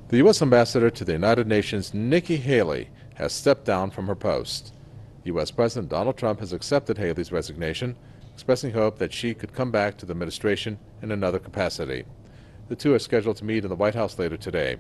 The U.S. Ambassador to the United Nations, Nikki Haley, has stepped down from her post. U.S. President Donald Trump has accepted Haley's resignation, expressing hope that she could come back to the administration in another capacity. The two are scheduled to meet in the White House later today.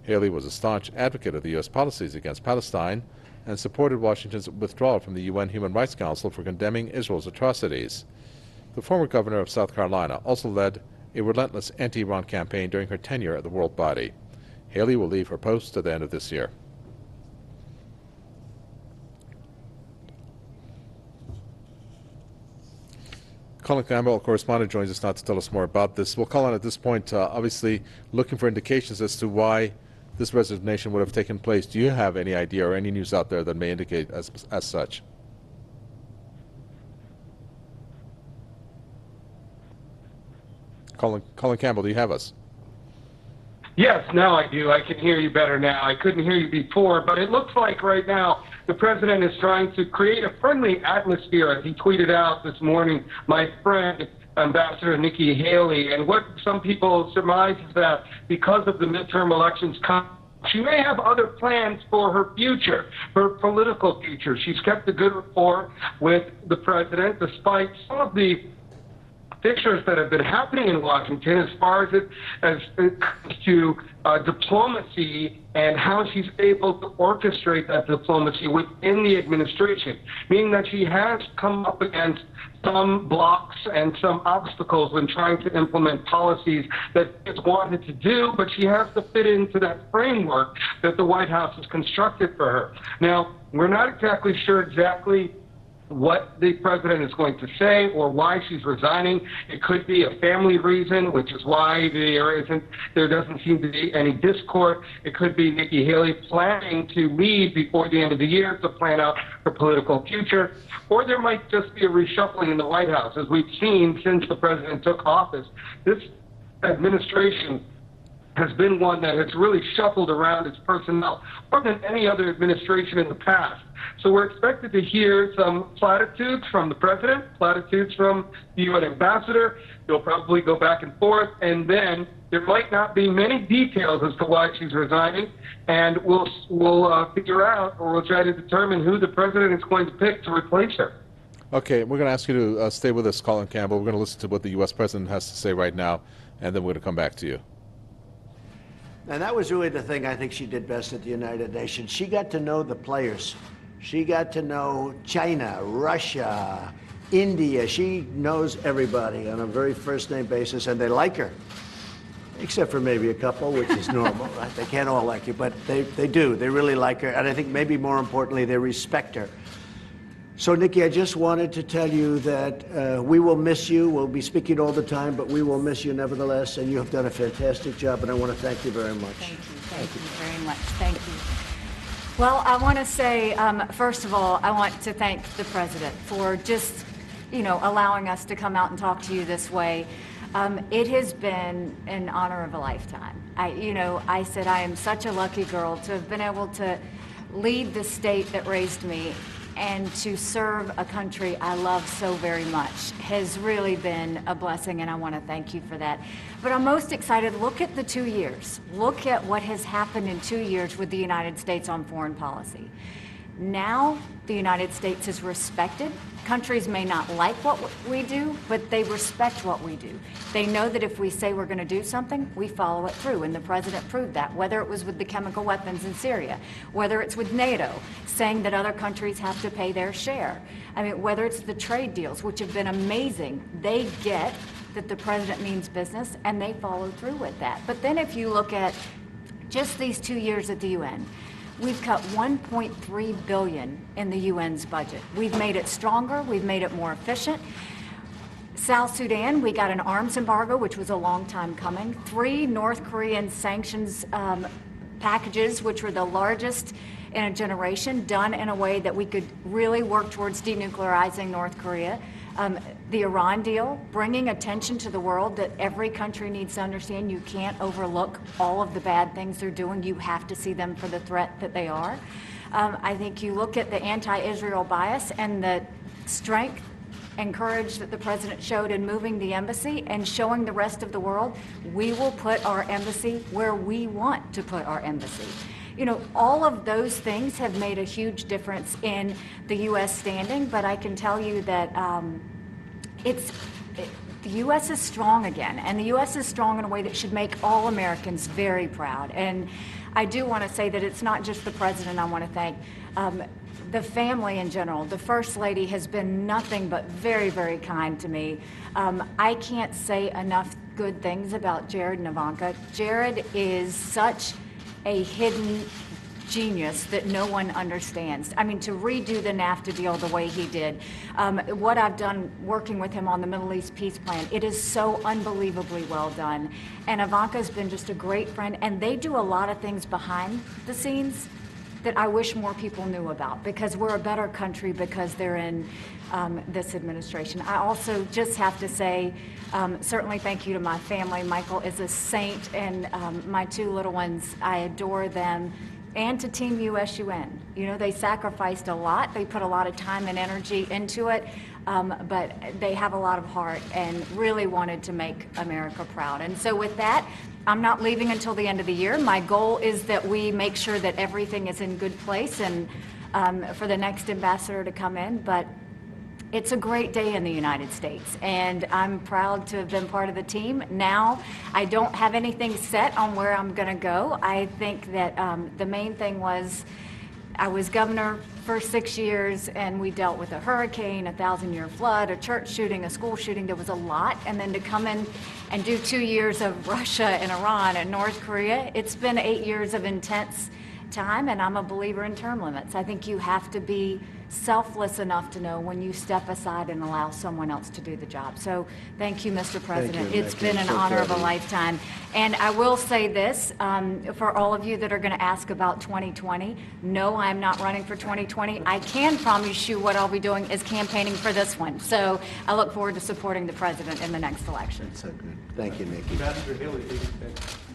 Haley was a staunch advocate of the U.S. policies against Palestine and supported Washington's withdrawal from the UN Human Rights Council for condemning Israel's atrocities. The former governor of South Carolina also led a relentless anti-Iran campaign during her tenure at the World Body. Haley will leave her post at the end of this year. Colin Campbell, a correspondent, joins us now to tell us more about this. Well, Colin, at this point, obviously looking for indications as to why this resignation would have taken place. Do you have any idea or any news out there that may indicate as such? Colin Campbell, do you have us? Yes, now I do. I can hear you better now. I couldn't hear you before, but it looks like right now the president is trying to create a friendly atmosphere, as he tweeted out this morning, my friend, Ambassador Nikki Haley. And what some people surmise is that because of the midterm elections she may have other plans for her future, her political future. She's kept a good rapport with the president, despite some of the pictures that have been happening in Washington as far as it comes to diplomacy and how she's able to orchestrate that diplomacy within the administration, meaning that she has come up against some blocks and some obstacles when trying to implement policies that she's wanted to do, but she has to fit into that framework that the White House has constructed for her. Now, we're not exactly sure what the president is going to say or why she's resigning. It could be a family reason, which is why there doesn't seem to be any discord. It could be Nikki Haley planning to leave before the end of the year to plan out her political future. Or there might just be a reshuffling in the White House. As we've seen since the president took office, this administration has been one that has really shuffled around its personnel more than any other administration in the past. So we're expected to hear some platitudes from the president, platitudes from the UN ambassador. They'll probably go back and forth, and then there might not be many details as to why she's resigning, and we'll figure out, or we'll try to determine who the president is going to pick to replace her. Okay, we're going to ask you to stay with us, Colin Campbell. We're going to listen to what the U.S. president has to say right now, and then we're going to come back to you. And that was really the thing I think she did best at the United Nations. She got to know the players. She got to know China, Russia, India. She knows everybody on a very first-name basis, and they like her. Except for maybe a couple, which is normal, right? They can't all like you, but they do. They really like her, and I think maybe more importantly, they respect her. So, Nikki, I just wanted to tell you that we will miss you. We'll be speaking all the time, but we will miss you nevertheless, and you have done a fantastic job, and I want to thank you very much. Thank you very much. Thank you. Well, I want to say, first of all, I want to thank the president for just, allowing us to come out and talk to you this way. It has been an honor of a lifetime. I said I am such a lucky girl to have been able to lead the state that raised me and to serve a country I love so very much has really been a blessing, and I want to thank you for that. But I'm most excited. Look at the 2 years. Look at what has happened in 2 years with the United States on foreign policy. Now the United States is respected. Countries may not like what we do, but they respect what we do. They know that if we say we're going to do something, we follow it through, and the president proved that, whether it was with the chemical weapons in Syria, whether it's with NATO, saying that other countries have to pay their share. I mean, whether it's the trade deals, which have been amazing. They get that the president means business, and they follow through with that. But then if you look at just these 2 years at the UN, we've cut $1.3 billion in the UN's budget. We've made it stronger. We've made it more efficient. South Sudan, we got an arms embargo, which was a long time coming. 3 North Korean sanctions packages, which were the largest in a generation, done in a way that we could really work towards denuclearizing North Korea. The Iran deal, bringing attention to the world that every country needs to understand you can't overlook all of the bad things they're doing. You have to see them for the threat that they are. I think you look at the anti-Israel bias and the strength and courage that the president showed in moving the embassy and showing the rest of the world we will put our embassy where we want to put our embassy. You know, all of those things have made a huge difference in the U.S. standing, but I can tell you that the U.S. is strong again, and the U.S. is strong in a way that should make all Americans very proud. And I do want to say that it's not just the president I want to thank. The family in general. The First Lady has been nothing but very, very kind to me. I can't say enough good things about Jared and Ivanka. Jared is such a hidden genius that no one understands. I mean, to redo the NAFTA deal the way he did, what I've done working with him on the Middle East peace plan, it is so unbelievably well done. And Ivanka's been just a great friend, and they do a lot of things behind the scenes that I wish more people knew about, because we're a better country because they're in this administration. I also just have to say, certainly thank you to my family. Michael is a saint, and my two little ones, I adore them. And to Team USUN. You know, they sacrificed a lot. They put a lot of time and energy into it, but they have a lot of heart and really wanted to make America proud. And so with that, I'm not leaving until the end of the year. My goal is that we make sure that everything is in good place and for the next ambassador to come in. But it's a great day in the United States, and I'm proud to have been part of the team. Now, I don't have anything set on where I'm going to go. I think that the main thing was I was governor for 6 years, and we dealt with a hurricane, a 1,000-year flood, a church shooting, a school shooting. There was a lot. And then to come in and do 2 years of Russia and Iran and North Korea, it's been 8 years of intense time, and I'm a believer in term limits. I think you have to be selfless enough to know when you step aside and allow someone else to do the job. So thank you, Mr. President. It's been an honor of a lifetime. And I will say this, for all of you that are going to ask about 2020, no, I'm not running for 2020. I can promise you what I'll be doing is campaigning for this one. So I look forward to supporting the president in the next election. That's so good. Thank you, Nikki. Ambassador Haley,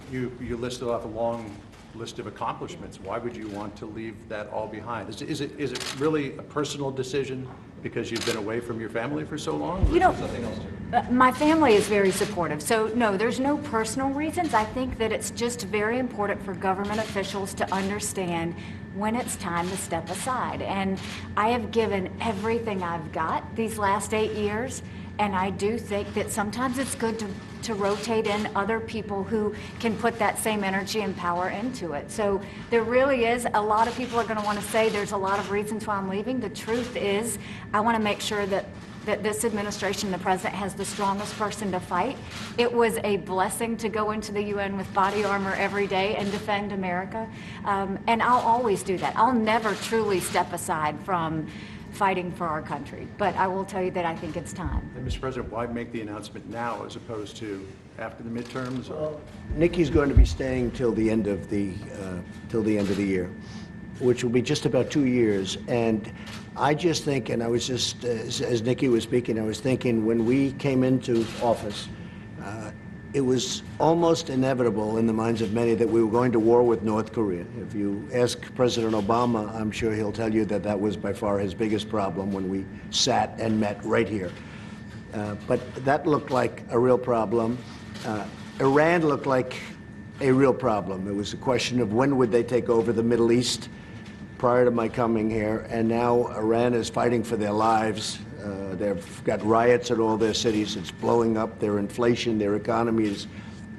you listed off a long list of accomplishments. Why would you want to leave that all behind? Is it really a personal decision because you've been away from your family for so long? You know, something else too? My family is very supportive. So no, there's no personal reasons. I think that it's just very important for government officials to understand when it's time to step aside. And I have given everything I've got these last 8 years. And I do think that sometimes it's good to rotate in other people who can put that same energy and power into it. So there really is, a lot of people are going to want to say there's a lot of reasons why I'm leaving. The truth is, I want to make sure that this administration, the president, has the strongest person to fight. It was a blessing to go into the UN with body armor every day and defend America. And I'll always do that. I'll never truly step aside from fighting for our country. But I will tell you that I think it's time. And Mr. President, why make the announcement now as opposed to after the midterms? Well, Nikki's going to be staying till the end of the year, which will be just about 2 years. And I just think, and I was just, as Nikki was speaking, I was thinking when we came into office, it was almost inevitable in the minds of many that we were going to war with North Korea. If you ask President Obama, I'm sure he'll tell you that that was by far his biggest problem when we sat and met right here. But that looked like a real problem. Iran looked like a real problem. It was a question of when would they take over the Middle East prior to my coming here, and now Iran is fighting for their lives. They've got riots in all their cities. It's blowing up. Their inflation, their economy is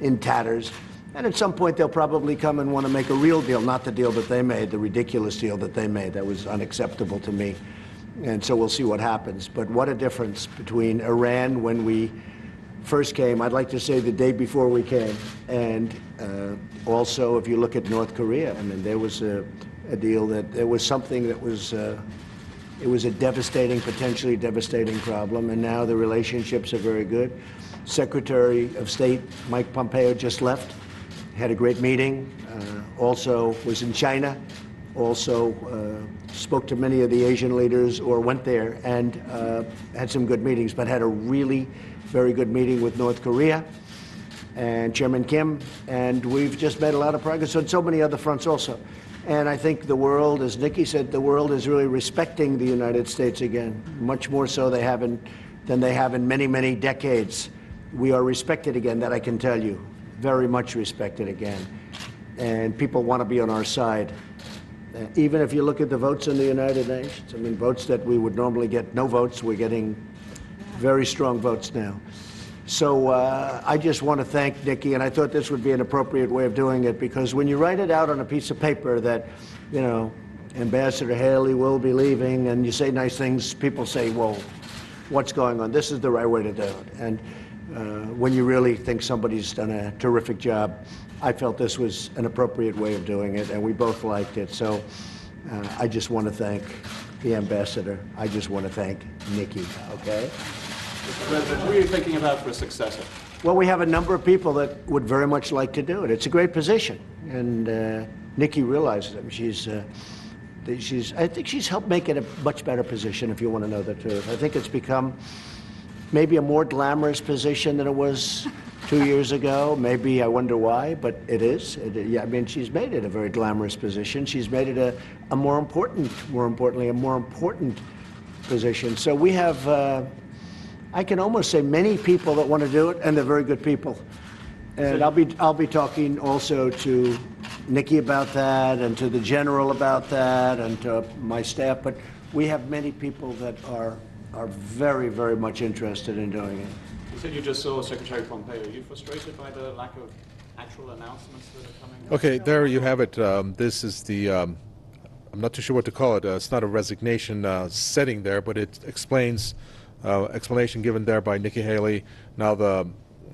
in tatters. And at some point, they'll probably come and want to make a real deal, not the deal that they made, the ridiculous deal that they made. That was unacceptable to me. And so we'll see what happens. But what a difference between Iran when we first came, I'd like to say the day before we came, and also if you look at North Korea, I mean, there was a deal that there was something that was it was a devastating, potentially devastating problem, and now the relationships are very good. Secretary of State Mike Pompeo just left, had a great meeting, also was in China, also spoke to many of the Asian leaders or went there and had some good meetings, but had a really very good meeting with North Korea and Chairman Kim, and we've just made a lot of progress on so many other fronts also. And I think the world, as Nikki said, the world is really respecting the United States again, much more so they haven't than they have in many, many decades. We are respected again, that I can tell you. Very much respected again. And people want to be on our side. Even if you look at the votes in the United Nations, I mean, votes that we would normally get no votes, we're getting very strong votes now. So I just want to thank Nikki, and I thought this would be an appropriate way of doing it, because when you write it out on a piece of paper that, you know, Ambassador Haley will be leaving, and you say nice things, people say, well, what's going on? This is the right way to do it. And when you really think somebody's done a terrific job, I felt this was an appropriate way of doing it, and we both liked it. So I just want to thank the ambassador. I just want to thank Nikki, okay? Mr. President, who are you thinking about for a successor? Well, we have a number of people that would very much like to do it. It's a great position, and Nikki realizes it. I think she's helped make it a much better position, if you want to know the truth. I think it's become maybe a more glamorous position than it was 2 years ago. Maybe I wonder why, but it is. Yeah, I mean, she's made it a very glamorous position. She's made it more importantly, a more important position. So we have, I can almost say, many people that want to do it, and they're very good people. And I'll be talking also to Nikki about that, and to the general about that, and to my staff. But we have many people that are very, very much interested in doing it. You said you just saw Secretary Pompeo. Are you frustrated by the lack of actual announcements that are coming? Okay, there you have it. This is the, I'm not too sure what to call it. It's not a resignation setting there, but it explains, explanation given there by Nikki Haley, now the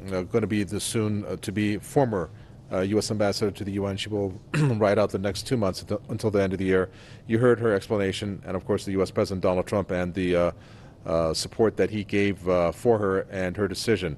going to be the soon to be former U.S. ambassador to the UN. She will ride out the next 2 months until the end of the year. You heard her explanation, and of course the U.S. President Donald Trump and the support that he gave for her and her decision.